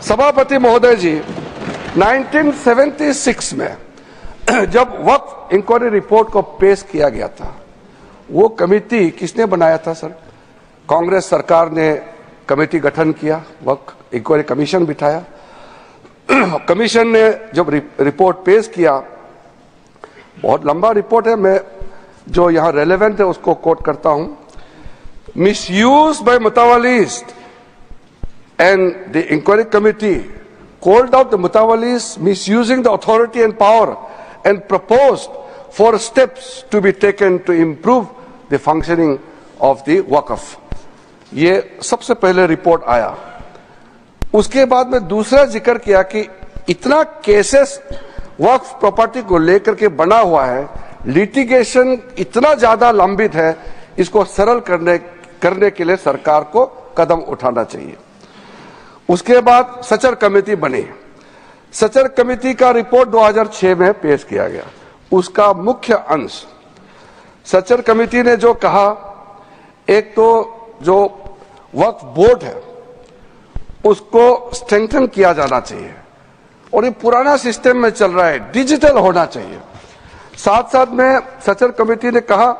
सभापति महोदय जी, 1976 में जब वक्फ इंक्वायरी रिपोर्ट को पेश किया गया था, वो कमेटी किसने बनाया था सर? कांग्रेस सरकार ने कमेटी गठन किया, वक्फ इंक्वायरी कमीशन बिठाया। कमीशन ने जब रिपोर्ट पेश किया, बहुत लंबा रिपोर्ट है, मैं जो यहाँ रेलेवेंट है उसको कोट करता हूं। मिसयूज बाय मुतावलीज and the inquiry committee called out the Mutawalis misusing the authority and power and proposed for steps to be taken to improve the functioning of the Waqf। ये सबसे पहले report आया। उसके बाद में दूसरा जिक्र किया कि इतना केसेस वक्फ प्रॉपर्टी को लेकर के बना हुआ है, लिटिगेशन इतना ज्यादा लंबित है, इसको सरल करने के लिए सरकार को कदम उठाना चाहिए। उसके बाद सचर कमेटी बनी। सचर कमेटी का रिपोर्ट 2006 में पेश किया गया। उसका मुख्य अंश सचर कमेटी ने जो कहा, एक तो जो वक्फ बोर्ड है उसको स्ट्रेंथन किया जाना चाहिए, और ये पुराना सिस्टम में चल रहा है, डिजिटल होना चाहिए। साथ साथ में सचर कमेटी ने कहा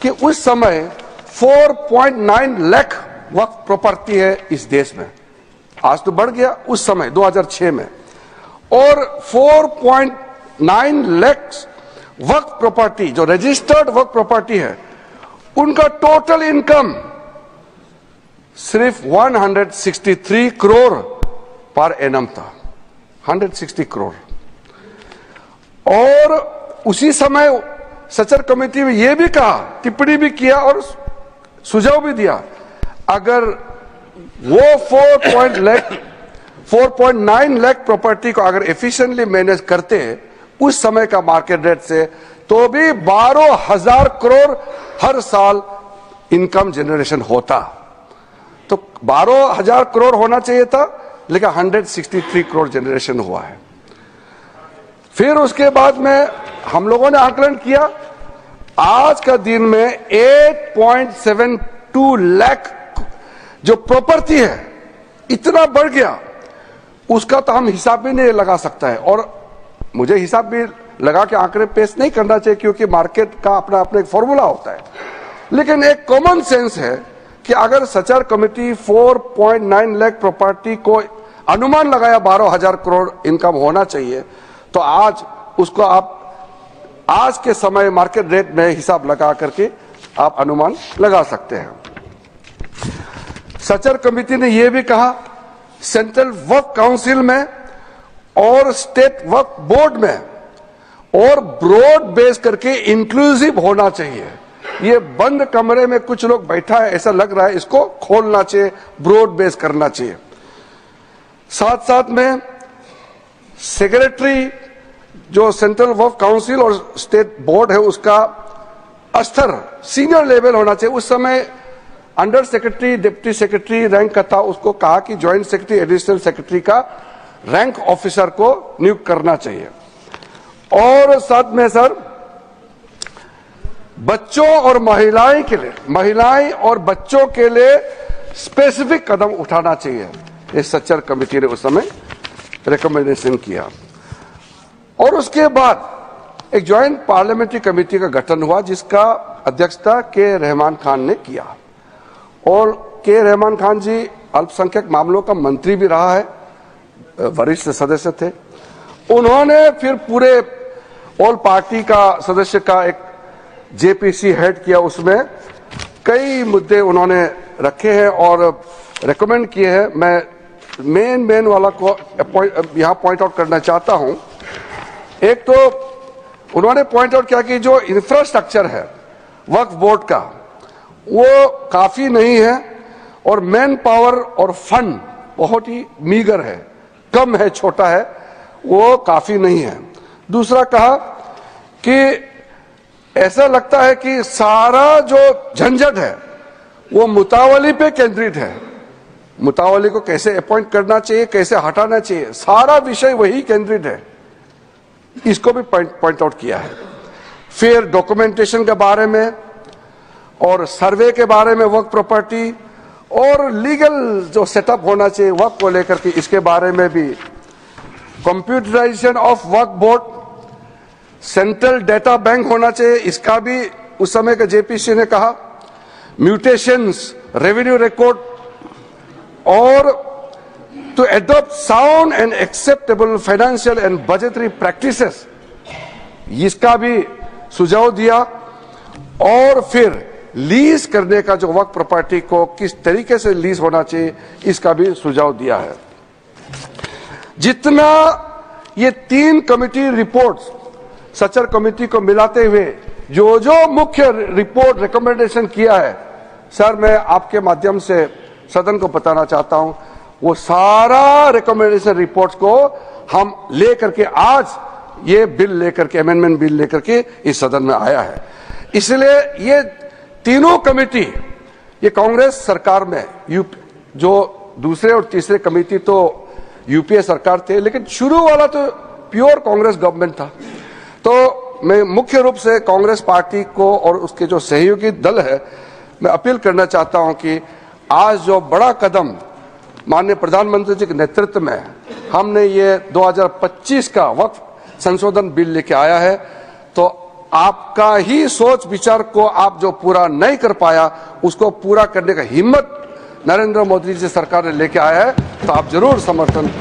कि उस समय 4.9 लाख वक्फ प्रॉपर्टी है इस देश में, आज तो बढ़ गया, उस समय 2006 में, और 4.9 लाख वक्फ प्रॉपर्टी जो रजिस्टर्ड वक्फ प्रॉपर्टी है, उनका टोटल इनकम सिर्फ 163 करोड़ पर एनम था, 160 करोड़। और उसी समय सचर कमेटी में यह भी कहा, टिप्पणी भी किया और सुझाव भी दिया, अगर वो 4.9 लाख प्रॉपर्टी को अगर एफिशिएंटली मैनेज करते उस समय का मार्केट रेट से, तो भी 12,000 करोड़ हर साल इनकम जनरेशन होता। तो 12,000 करोड़ होना चाहिए था, लेकिन 163 करोड़ जनरेशन हुआ है। फिर उसके बाद में हम लोगों ने आकलन किया, आज का दिन में 8.72 लाख जो प्रॉपर्टी है इतना बढ़ गया, उसका तो हम हिसाब भी नहीं लगा सकता है, और मुझे हिसाब भी लगा के आंकड़े पेश नहीं करना चाहिए, क्योंकि मार्केट का अपना अपना एक फॉर्मूला होता है। लेकिन एक कॉमन सेंस है कि अगर सचर कमेटी 4.9 लाख प्रॉपर्टी को अनुमान लगाया 12,000 करोड़ इनकम होना चाहिए, तो आज उसको आप आज के समय मार्केट रेट में हिसाब लगा करके आप अनुमान लगा सकते हैं। सचर कमेटी ने यह भी कहा, सेंट्रल वक्फ काउंसिल में और स्टेट वक्फ बोर्ड में और ब्रॉड बेस करके इंक्लूसिव होना चाहिए। ये बंद कमरे में कुछ लोग बैठा है ऐसा लग रहा है, इसको खोलना चाहिए, ब्रॉड बेस करना चाहिए। साथ साथ में सेक्रेटरी जो सेंट्रल वक्फ काउंसिल और स्टेट बोर्ड है, उसका स्तर सीनियर लेवल होना चाहिए। उस समय under secretary, deputy secretary rank का था, उसको कहा कि ज्वाइंट सेक्रेटरी, एडिशनल सेक्रेटरी का रैंक ऑफिसर को नियुक्त करना चाहिए। और साथ में सर, बच्चों और महिलाएं के लिए, महिलाएं और बच्चों के लिए स्पेसिफिक कदम उठाना चाहिए। इस सचर कमेटी ने उस समय रिकमेंडेशन किया। और उसके बाद एक ज्वाइंट पार्लियामेंट्री कमेटी का गठन हुआ, जिसका अध्यक्षता के रहमान खान ने किया। और के रहमान खान जी अल्पसंख्यक मामलों का मंत्री भी रहा है, वरिष्ठ सदस्य थे। उन्होंने फिर पूरे ऑल पार्टी का सदस्य का एक जेपीसी हेड किया, उसमें कई मुद्दे उन्होंने रखे हैं और रेकमेंड किए हैं। मैं मेन वाला को यहां पॉइंट आउट करना चाहता हूं। एक तो उन्होंने पॉइंट आउट किया कि जो इंफ्रास्ट्रक्चर है वक्फ बोर्ड का, वो काफी नहीं है, और मैन पावर और फंड बहुत ही मीगर है, कम है, छोटा है, वो काफी नहीं है। दूसरा कहा कि ऐसा लगता है कि सारा जो झंझट है वो मुतावली पे केंद्रित है। मुतावली को कैसे अपॉइंट करना चाहिए, कैसे हटाना चाहिए, सारा विषय वही केंद्रित है। इसको भी पॉइंट आउट किया है। फिर डॉक्यूमेंटेशन के बारे में और सर्वे के बारे में वक्फ प्रॉपर्टी और लीगल जो सेटअप होना चाहिए वक्फ को लेकर के, इसके बारे में भी कंप्यूटराइजेशन ऑफ वक्फ बोर्ड, सेंट्रल डेटा बैंक होना चाहिए, इसका भी उस समय का जेपीसी ने कहा, म्यूटेशंस, रेवेन्यू रिकॉर्ड, और to adopt sound and acceptable financial and budgetary practices, इसका भी सुझाव दिया। और फिर लीज करने का जो वक्फ प्रॉपर्टी को किस तरीके से लीज होना चाहिए, इसका भी सुझाव दिया है। जितना ये 3 कमेटी रिपोर्ट्स सचर कमेटी को मिलाते हुए जो जो मुख्य रिपोर्ट रिकमेंडेशन किया है, सर मैं आपके माध्यम से सदन को बताना चाहता हूं, वो सारा रिकमेंडेशन रिपोर्ट्स को हम लेकर के आज ये बिल लेकर के, अमेंडमेंट बिल लेकर के इस सदन में आया है। इसलिए ये तीनों कमेटी, ये कांग्रेस सरकार में जो दूसरे और तीसरे कमेटी तो यूपीए सरकार थे, लेकिन शुरू वाला तो प्योर कांग्रेस गवर्नमेंट था। तो मैं मुख्य रूप से कांग्रेस पार्टी को और उसके जो सहयोगी दल है, मैं अपील करना चाहता हूं कि आज जो बड़ा कदम माननीय प्रधानमंत्री जी के नेतृत्व में हमने ये 2025 का वक्फ संशोधन बिल लेके आया है, तो आपका ही सोच विचार को आप जो पूरा नहीं कर पाया, उसको पूरा करने का हिम्मत नरेंद्र मोदी जी सरकार ने लेके आया है, तो आप जरूर समर्थन